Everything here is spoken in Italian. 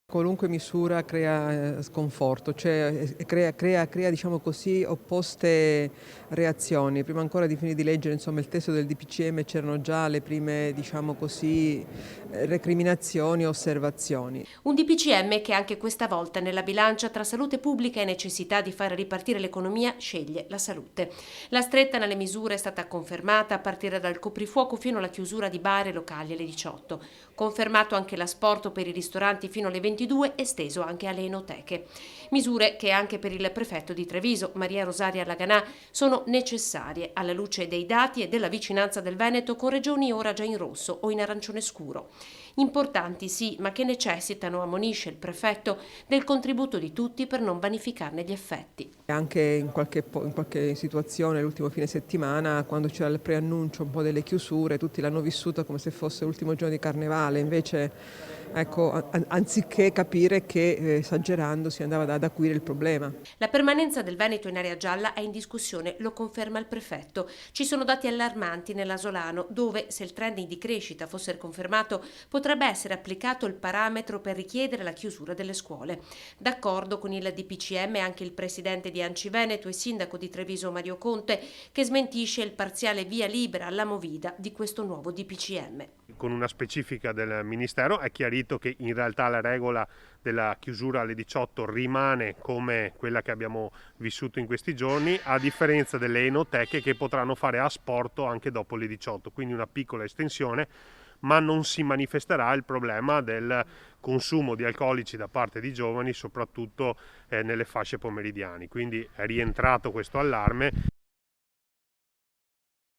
Qualunque misura crea sconforto, cioè crea diciamo così opposte reazioni. Prima ancora di finire di leggere insomma il testo del DPCM c'erano già le prime diciamo così recriminazioni e osservazioni. Un DPCM che anche questa volta nella bilancia tra salute pubblica e necessità di far ripartire l'economia sceglie la salute. La stretta nelle misure è stata confermata a partire dal coprifuoco fino alla chiusura di bar e locali alle 18. Confermato anche l'asporto per i ristoranti fino alle 22, esteso anche alle enoteche. Misure che anche per il prefetto di Treviso, Maria Rosaria Laganà, sono necessarie alla luce dei dati e della vicinanza del Veneto con regioni ora già in rosso o in arancione scuro. Importanti sì, ma che necessitano, ammonisce il prefetto, del contributo di tutti per non vanificarne gli effetti. Anche in qualche situazione l'ultimo fine settimana, quando c'era il preannuncio un po' delle chiusure, tutti l'hanno vissuta come se fosse l'ultimo giorno di carnevale, invece ecco, anziché capire che esagerando si andava ad acuire il problema. La permanenza del Veneto in area gialla è in discussione, lo conferma il prefetto. Ci sono dati allarmanti nell'Asolano, dove, se il trend di crescita fosse confermato, potrebbe essere applicato il parametro per richiedere la chiusura delle scuole. D'accordo con il DPCM anche il presidente di Anci Veneto e sindaco di Treviso Mario Conte, che smentisce il parziale via libera alla movida di questo nuovo DPCM. Con una specifica del Ministero è chiarito che in realtà la regola della chiusura alle 18 rimane come quella che abbiamo vissuto in questi giorni, a differenza delle enoteche che potranno fare asporto anche dopo le 18, quindi una piccola estensione, ma non si manifesterà il problema del consumo di alcolici da parte di giovani, soprattutto nelle fasce pomeridiane. Quindi è rientrato questo allarme.